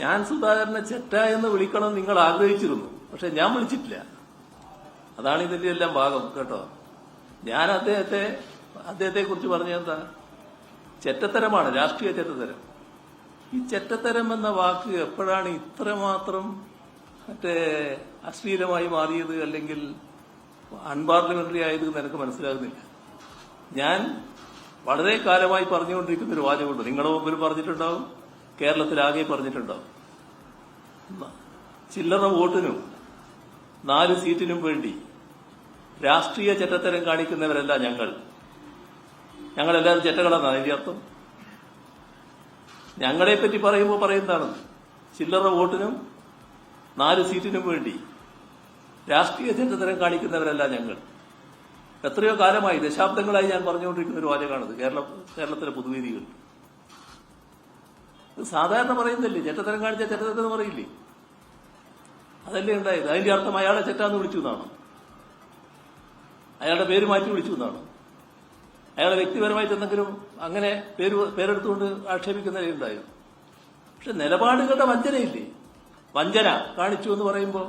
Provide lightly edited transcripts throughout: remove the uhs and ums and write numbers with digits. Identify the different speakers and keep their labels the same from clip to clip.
Speaker 1: ഞാൻ സുധാകരനെ ചെറ്റ എന്ന് വിളിക്കണം നിങ്ങൾ ആഗ്രഹിച്ചിരുന്നു, പക്ഷെ ഞാൻ വിളിച്ചിട്ടില്ല. അതാണ് ഇതിന്റെ എല്ലാം ഭാഗം കേട്ടോ. ഞാൻ അദ്ദേഹത്തെ കുറിച്ച് പറഞ്ഞെന്താ, ചെറ്റത്തരമാണ്, രാഷ്ട്രീയ ചെറ്റത്തരം. ഈ ചെറ്റത്തരം എന്ന വാക്ക് എപ്പോഴാണ് ഇത്രമാത്രം അശ്ലീലമായി മാറിയത്, അല്ലെങ്കിൽ അൺപാർലമെന്ററി ആയത് എനിക്ക് മനസ്സിലാകുന്നില്ല. ഞാൻ വളരെ കാലമായി പറഞ്ഞുകൊണ്ടിരിക്കുന്ന ഒരു വാചകമുണ്ട്, നിങ്ങളുടെ മുമ്പിൽ പറഞ്ഞിട്ടുണ്ടാവും, കേരളത്തിലാകെ പറഞ്ഞിട്ടുണ്ടാവും. ചില്ലറ വോട്ടിനും 4 സീറ്റിനും വേണ്ടി രാഷ്ട്രീയ ചെറ്റത്തരം കാണിക്കുന്നവരല്ല ഞങ്ങളെല്ലാവരും ചെറ്റകളെന്നാണ് അതിന്റെ അർത്ഥം. ഞങ്ങളെപ്പറ്റി പറയുമ്പോൾ പറയുന്നതാണ് ചില്ലറ വോട്ടിനും 4 സീറ്റിനും വേണ്ടി രാഷ്ട്രീയ ചെറ്റത്തരം കാണിക്കുന്നവരല്ല ഞങ്ങൾ. എത്രയോ കാലമായി, ദശാബ്ദങ്ങളായി ഞാൻ പറഞ്ഞുകൊണ്ടിരിക്കുന്ന ഒരു വാചകമാണിത് കേരളത്തിലെ പൊതുവേദികൾ. സാധാരണ പറയുന്നില്ലേ, ചെറ്റത്തരം കാണിച്ച ചെറ്റത്തരം പറയില്ലേ, അതല്ലേ ഉണ്ടായത്. അതിന്റെ അർത്ഥം അയാളെ ചെറ്റാന്ന് വിളിച്ചു എന്നാണ്, അയാളുടെ പേര് മാറ്റി വിളിച്ചു എന്നാണ്, അയാളെ വ്യക്തിപരമായിട്ട് എന്തെങ്കിലും അങ്ങനെ പേരെടുത്തുകൊണ്ട് ആക്ഷേപിക്കുന്നതേ ഉണ്ടായത്. പക്ഷെ നിലപാടുകളുടെ വഞ്ചനയില്ലേ, വഞ്ചന കാണിച്ചു എന്ന് പറയുമ്പോൾ,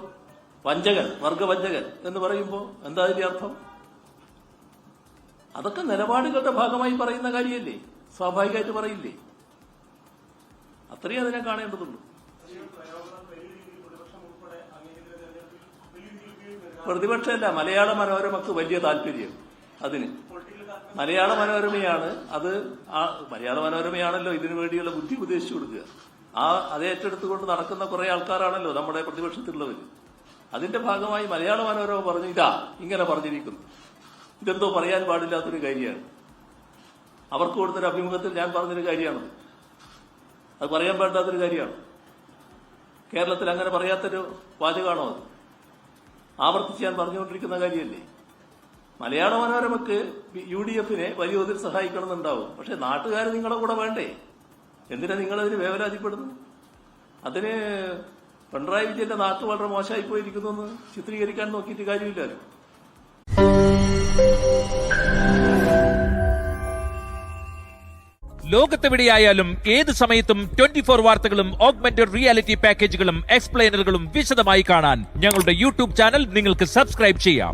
Speaker 1: വഞ്ചകൻ, വർഗവഞ്ചകൻ എന്ന് പറയുമ്പോൾ എന്താ അതിന്റെ അർത്ഥം? അതൊക്കെ നിലപാടുകളുടെ ഭാഗമായി പറയുന്ന കാര്യമല്ലേ, സ്വാഭാവികമായിട്ട് പറയില്ലേ. അത്രയും അതിനെ കാണേണ്ടതുള്ളൂ. പ്രതിപക്ഷമല്ല, മലയാള മനോരമക്ക് വലിയ താല്പര്യം അതിന്. മലയാള മനോരമയാണ് മലയാള മനോരമയാണല്ലോ ഇതിനു വേണ്ടിയുള്ള ബുദ്ധി ഉപദേശിച്ചു കൊടുക്കുക. അത് ഏറ്റെടുത്തുകൊണ്ട് നടക്കുന്ന കുറെ ആൾക്കാരാണല്ലോ നമ്മുടെ പ്രതിപക്ഷത്തിലുള്ളവർ. അതിന്റെ ഭാഗമായി മലയാള മനോരമ പറഞ്ഞു, ഇങ്ങനെ പറഞ്ഞിരിക്കുന്നു, ഇതെന്തോ പറയാൻ പാടില്ലാത്തൊരു കാര്യമാണ്. അവർക്ക് കൊടുത്തൊരു അഭിമുഖത്തിൽ ഞാൻ പറഞ്ഞൊരു കാര്യമാണത്, അത് പറയാൻ പാടില്ലാത്തൊരു കാര്യമാണ്. കേരളത്തിൽ അങ്ങനെ പറയാത്തൊരു വാചകമാണോ അത്? ആവർത്തിച്ച് ഞാൻ പറഞ്ഞുകൊണ്ടിരിക്കുന്ന കാര്യമല്ലേ. മലയാള മനോരമക്ക് UDF-നെ വലിയ തോതിൽ സഹായിക്കണമെന്നുണ്ടാവും, പക്ഷെ നാട്ടുകാർ നിങ്ങളുടെ കൂടെ വേണ്ടേ? എന്തിനാ നിങ്ങളതിന് വേവലാതിപ്പെടുന്നു? അതിന് പിണറായി വിജയന്റെ നാക്ക് വളരെ മോശമായി പോയിരിക്കുന്നു എന്ന് ചിത്രീകരിക്കാൻ നോക്കിയിട്ട് കാര്യമില്ലല്ലോ.
Speaker 2: ലോകത്തെവിടെയായാലും ഏത് സമയത്തും 24 വാർത്തകളും ഓഗ്മെന്റഡ് റിയാലിറ്റി പാക്കേജുകളും എക്സ്പ്ലെയിനറുകളും വിശദമായി കാണാൻ ഞങ്ങളുടെ യൂട്യൂബ് ചാനൽ നിങ്ങൾക്ക് സബ്സ്ക്രൈബ് ചെയ്യാം.